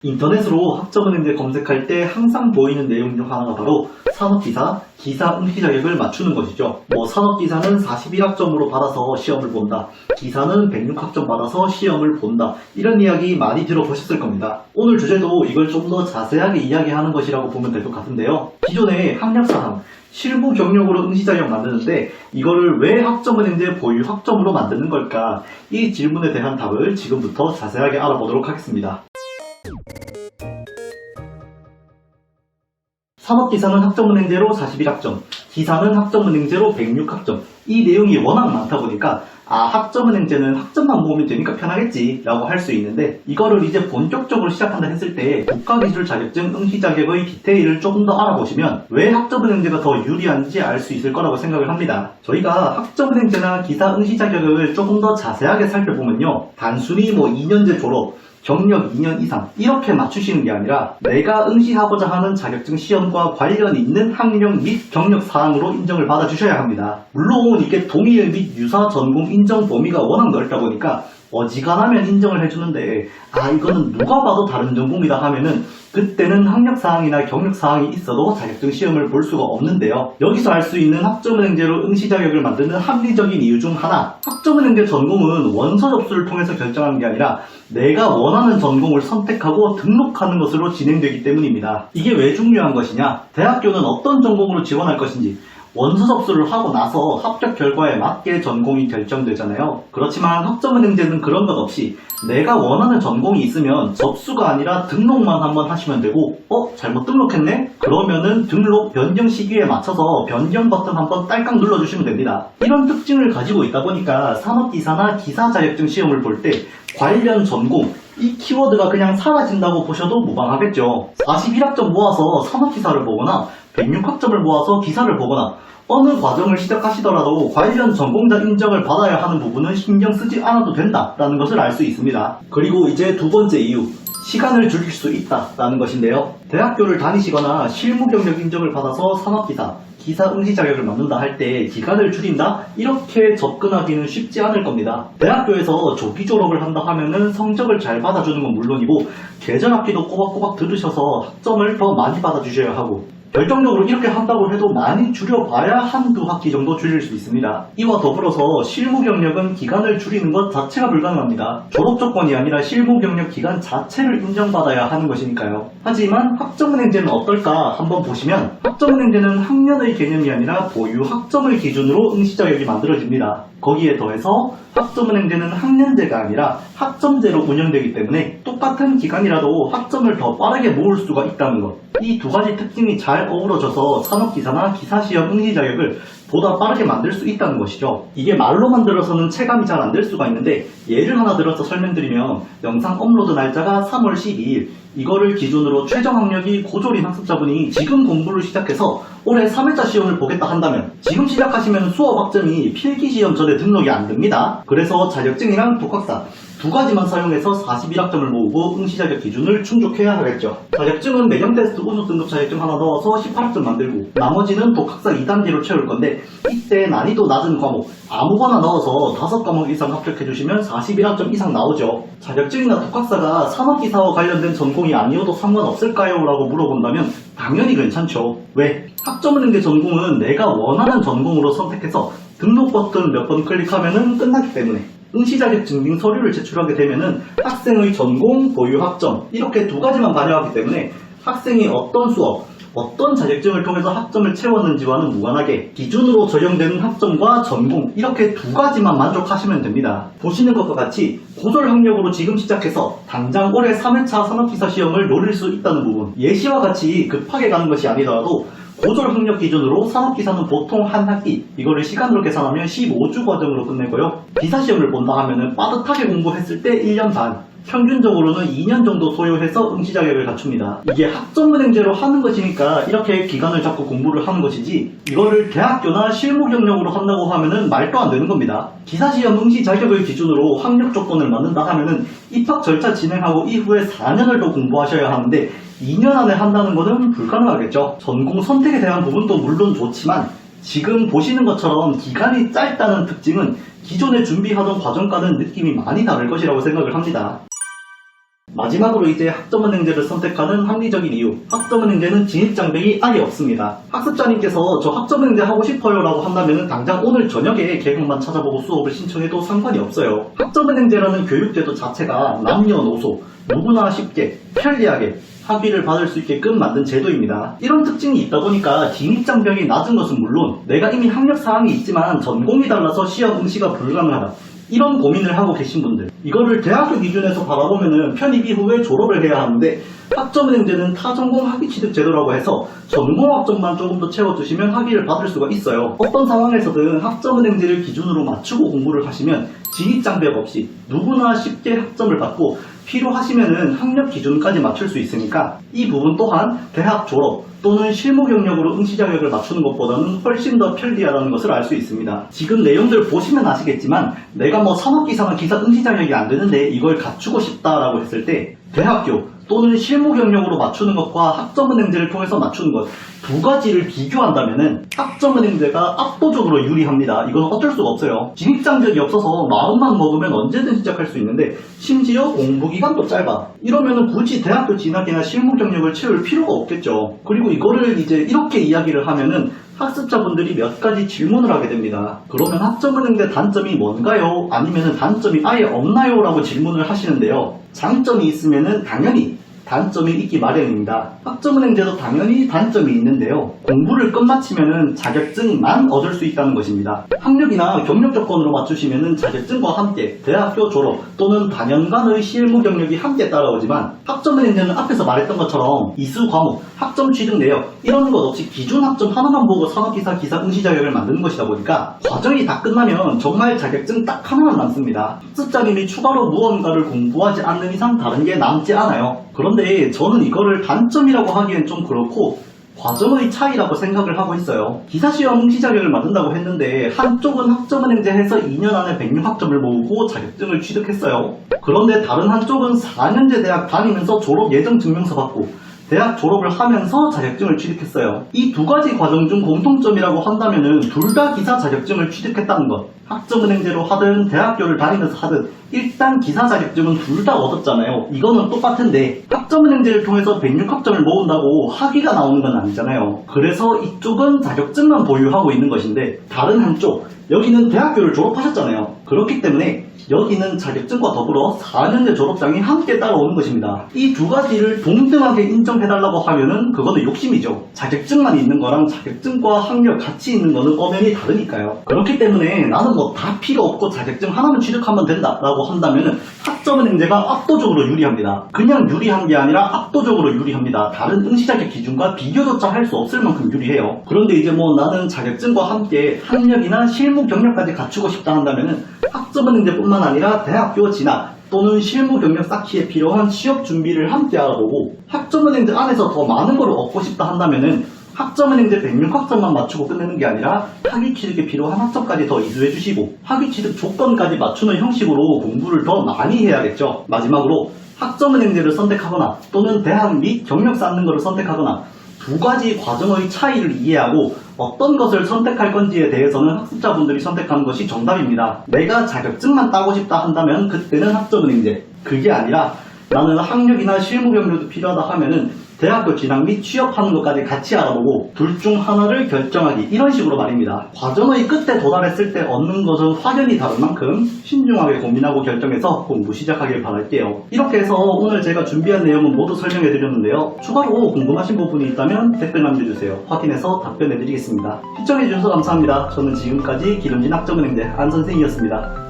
인터넷으로 학점은행제 검색할 때 항상 보이는 내용 중 하나가 바로 산업기사, 기사 응시 자격을 맞추는 것이죠. 산업기사는 41학점으로 받아서 시험을 본다. 기사는 106학점 받아서 시험을 본다. 이런 이야기 많이 들어보셨을 겁니다. 오늘 주제도 이걸 좀 더 자세하게 이야기하는 것이라고 보면 될 것 같은데요. 기존의 학력사항, 실무 경력으로 응시 자격 만드는데 이거를 왜 학점은행제 보유 학점으로 만드는 걸까? 이 질문에 대한 답을 지금부터 자세하게 알아보도록 하겠습니다. 산업기사는 학점은행제로 41학점, 기사는 학점은행제로 106학점. 이 내용이 워낙 많다 보니까 학점은행제는 학점만 모으면 되니까 편하겠지 라고 할 수 있는데, 이거를 이제 본격적으로 시작한다 했을 때 국가기술 자격증 응시 자격의 디테일을 조금 더 알아보시면 왜 학점은행제가 더 유리한지 알 수 있을 거라고 생각을 합니다. 저희가 학점은행제나 기사 응시 자격을 조금 더 자세하게 살펴보면요, 단순히 2년제 졸업, 경력 2년 이상 이렇게 맞추시는 게 아니라 내가 응시하고자 하는 자격증 시험과 관련 있는 학력 및 경력 사항으로 인정을 받아 주셔야 합니다. 물론 이게 동일 및 유사 전공 인정 범위가 워낙 넓다 보니까 어지간하면 인정을 해주는데 이거는 누가 봐도 다른 전공이다 하면은 그때는 학력사항이나 경력사항이 있어도 자격증 시험을 볼 수가 없는데요. 여기서 알 수 있는 학점은행제로 응시 자격을 만드는 합리적인 이유 중 하나, 학점은행제 전공은 원서 접수를 통해서 결정하는 게 아니라 내가 원하는 전공을 선택하고 등록하는 것으로 진행되기 때문입니다. 이게 왜 중요한 것이냐? 대학교는 어떤 전공으로 지원할 것인지 원서 접수를 하고 나서 합격 결과에 맞게 전공이 결정되잖아요. 그렇지만 학점은행제는 그런 것 없이 내가 원하는 전공이 있으면 접수가 아니라 등록만 한번 하시면 되고, 잘못 등록했네? 그러면은 등록 변경 시기에 맞춰서 변경 버튼 한번 딸깍 눌러주시면 됩니다. 이런 특징을 가지고 있다 보니까 산업기사나 기사 자격증 시험을 볼 때 관련 전공, 이 키워드가 그냥 사라진다고 보셔도 무방하겠죠. 41학점 모아서 산업기사를 보거나 106학점을 모아서 기사를 보거나 어느 과정을 시작하시더라도 관련 전공자 인정을 받아야 하는 부분은 신경 쓰지 않아도 된다라는 것을 알 수 있습니다. 그리고 이제 두 번째 이유, 시간을 줄일 수 있다라는 것인데요. 대학교를 다니시거나 실무 경력 인정을 받아서 산업기사, 기사 응시 자격을 만든다 할 때 기간을 줄인다? 이렇게 접근하기는 쉽지 않을 겁니다. 대학교에서 조기 졸업을 한다 하면은 성적을 잘 받아주는 건 물론이고 계절 학기도 꼬박꼬박 들으셔서 학점을 더 많이 받아주셔야 하고, 결정적으로 이렇게 한다고 해도 많이 줄여봐야 한두 학기 정도 줄일 수 있습니다. 이와 더불어서 실무 경력은 기간을 줄이는 것 자체가 불가능합니다. 졸업 조건이 아니라 실무 경력 기간 자체를 인정받아야 하는 것이니까요. 하지만 학점은행제는 어떨까 한번 보시면, 학점은행제는 학년의 개념이 아니라 보유 학점을 기준으로 응시 자격이 만들어집니다. 거기에 더해서 학점은행제는 학년제가 아니라 학점제로 운영되기 때문에 똑같은 기간이라도 학점을 더 빠르게 모을 수가 있다는 것, 이 두 가지 특징이 잘 어우러져서 산업기사나 기사시험 응시 자격을 보다 빠르게 만들 수 있다는 것이죠. 이게 말로만 들어서는 체감이 잘 안 될 수가 있는데, 예를 하나 들어서 설명드리면, 영상 업로드 날짜가 3월 12일, 이거를 기준으로 최저 학력이 고졸인 학습자분이 지금 공부를 시작해서 올해 3회차 시험을 보겠다 한다면 지금 시작하시면 수업 학점이 필기시험 전에 등록이 안 됩니다. 그래서 자격증이랑 독학사 두 가지만 사용해서 41학점을 모으고 응시 자격 기준을 충족해야 하겠죠. 자격증은 매경 테스트 우수 등급 자격증 하나 넣어서 18학점 만들고 나머지는 독학사 2단계로 채울 건데, 이때 난이도 낮은 과목 아무거나 넣어서 5과목 이상 합격해주시면 41학점 이상 나오죠. 자격증이나 독학사가 산업기사와 관련된 전공이 아니어도 상관없을까요? 라고 물어본다면 당연히 괜찮죠. 왜? 학점은행제 전공은 내가 원하는 전공으로 선택해서 등록 버튼 몇 번 클릭하면 끝나기 때문에 응시 자격 증빙 서류를 제출하게 되면은 학생의 전공, 보유 학점 이렇게 두 가지만 반영하기 때문에 학생이 어떤 수업, 어떤 자격증을 통해서 학점을 채웠는지와는 무관하게 기준으로 적용되는 학점과 전공 이렇게 두 가지만 만족하시면 됩니다. 보시는 것과 같이 고졸 학력으로 지금 시작해서 당장 올해 3회차 산업기사 시험을 노릴 수 있다는 부분, 예시와 같이 급하게 가는 것이 아니더라도 고졸 학력 기준으로 산업기사는 보통 한 학기, 이거를 시간으로 계산하면 15주 과정으로 끝내고요. 기사시험을 본다 하면은 빠듯하게 공부했을 때 1년 반, 평균적으로는 2년 정도 소요해서 응시 자격을 갖춥니다. 이게 학점은행제로 하는 것이니까 이렇게 기간을 잡고 공부를 하는 것이지, 이거를 대학교나 실무 경력으로 한다고 하면은 말도 안 되는 겁니다. 기사시험 응시 자격을 기준으로 학력 조건을 만든다 하면은 입학 절차 진행하고 이후에 4년을 더 공부하셔야 하는데 2년 안에 한다는 것은 불가능하겠죠. 전공 선택에 대한 부분도 물론 좋지만 지금 보시는 것처럼 기간이 짧다는 특징은 기존에 준비하던 과정과는 느낌이 많이 다를 것이라고 생각을 합니다. 마지막으로 이제 학점은행제를 선택하는 합리적인 이유. 학점은행제는 진입장벽이 아예 없습니다. 학습자님께서 저 학점은행제 하고 싶어요 라고 한다면 당장 오늘 저녁에 계획만 찾아보고 수업을 신청해도 상관이 없어요. 학점은행제라는 교육제도 자체가 남녀노소 누구나 쉽게 편리하게 학위를 받을 수 있게끔 만든 제도입니다. 이런 특징이 있다 보니까 진입장벽이 낮은 것은 물론 내가 이미 학력사항이 있지만 전공이 달라서 시험 응시가 불가능하다, 이런 고민을 하고 계신 분들, 이거를 대학교 기준에서 바라보면은 편입 이후에 졸업을 해야 하는데 학점은행제는 타전공 학위 취득 제도라고 해서 전공 학점만 조금 더 채워두시면 학위를 받을 수가 있어요. 어떤 상황에서든 학점은행제를 기준으로 맞추고 공부를 하시면 진입장벽 없이 누구나 쉽게 학점을 받고 필요하시면은 학력 기준까지 맞출 수 있으니까 이 부분 또한 대학 졸업 또는 실무 경력으로 응시 자격을 맞추는 것보다는 훨씬 더 편리하다는 것을 알 수 있습니다. 지금 내용들 보시면 아시겠지만 내가 뭐 산업기사나 기사 응시 자격이 안 되는데 이걸 갖추고 싶다라고 했을 때 대학교 또는 실무 경력으로 맞추는 것과 학점은행제를 통해서 맞추는 것 두 가지를 비교한다면은 학점은행제가 압도적으로 유리합니다. 이건 어쩔 수가 없어요. 진입장벽이 없어서 마음만 먹으면 언제든 시작할 수 있는데 심지어 공부기간도 짧아. 이러면은 굳이 대학교 진학이나 실무 경력을 채울 필요가 없겠죠. 그리고 이거를 이제 이렇게 이야기를 하면은 학습자분들이 몇 가지 질문을 하게 됩니다. 그러면 학점은행제 단점이 뭔가요? 아니면은 단점이 아예 없나요? 라고 질문을 하시는데요. 장점이 있으면은 당연히 단점이 있기 마련입니다. 학점은행제도 당연히 단점이 있는데요. 공부를 끝마치면은 자격증만 얻을 수 있다는 것입니다. 학력이나 경력 조건으로 맞추시면은 자격증과 함께 대학교 졸업 또는 다년간의 실무 경력이 함께 따라오지만 학점은행제는 앞에서 말했던 것처럼 이수 과목, 학점 취득 내역 이런 것 없이 기준 학점 하나만 보고 산업기사, 기사 응시 자격을 만드는 것이다 보니까 과정이 다 끝나면 정말 자격증 딱 하나만 남습니다. 학습자님이 추가로 무언가를 공부하지 않는 이상 다른 게 남지 않아요. 그런데 저는 이거를 단점이라고 하기엔 좀 그렇고 과정의 차이라고 생각을 하고 있어요. 기사시험 응시 자격을 만든다고 했는데 한쪽은 학점은행제 해서 2년 안에 106학점을 모으고 자격증을 취득했어요. 그런데 다른 한쪽은 4년제 대학 다니면서 졸업 예정 증명서 받고 대학 졸업을 하면서 자격증을 취득했어요. 이 두 가지 과정 중 공통점이라고 한다면은 둘 다 기사 자격증을 취득했다는 것. 학점은행제로 하든 대학교를 다니면서 하든 일단 기사 자격증은 둘 다 얻었잖아요. 이거는 똑같은데 학점은행제를 통해서 106학점을 모은다고 학위가 나오는 건 아니잖아요. 그래서 이쪽은 자격증만 보유하고 있는 것인데 다른 한쪽, 여기는 대학교를 졸업하셨잖아요. 그렇기 때문에 여기는 자격증과 더불어 4년제 졸업장이 함께 따라오는 것입니다. 이 두 가지를 동등하게 인정해달라고 하면은 그거는 욕심이죠. 자격증만 있는 거랑 자격증과 학력 같이 있는 거는 엄연히 다르니까요. 그렇기 때문에 나는 뭐 다 필요 없고 자격증 하나만 취득하면 된다라고 한다면은 학점은행제가 압도적으로 유리합니다. 그냥 유리한 게 아니라 압도적으로 유리합니다. 다른 응시 자격 기준과 비교조차 할 수 없을 만큼 유리해요. 그런데 이제 뭐 나는 자격증과 함께 학력이나 실무 경력까지 갖추고 싶다 한다면은 학점은행제뿐만 아니라 대학교 진학 또는 실무 경력 쌓기에 필요한 취업 준비를 함께 알아보고 학점은행제 안에서 더 많은 걸 얻고 싶다 한다면은 학점은행제 106학점만 맞추고 끝내는 게 아니라 학위 취득에 필요한 학점까지 더 이수해 주시고 학위 취득 조건까지 맞추는 형식으로 공부를 더 많이 해야겠죠. 마지막으로 학점은행제를 선택하거나 또는 대학 및 경력 쌓는 것을 선택하거나 두 가지 과정의 차이를 이해하고 어떤 것을 선택할 건지에 대해서는 학습자분들이 선택하는 것이 정답입니다. 내가 자격증만 따고 싶다 한다면 그때는 학점은행제, 그게 아니라 나는 학력이나 실무 경력도 필요하다 하면은 대학교 진학 및 취업하는 것까지 같이 알아보고 둘 중 하나를 결정하기, 이런 식으로 말입니다. 과정의 끝에 도달했을 때 얻는 것은 확연히 다른 만큼 신중하게 고민하고 결정해서 공부 시작하길 바랄게요. 이렇게 해서 오늘 제가 준비한 내용은 모두 설명해 드렸는데요. 추가로 궁금하신 부분이 있다면 댓글 남겨주세요. 확인해서 답변해 드리겠습니다. 시청해 주셔서 감사합니다. 저는 지금까지 기름진 학점은행제 안선생이었습니다.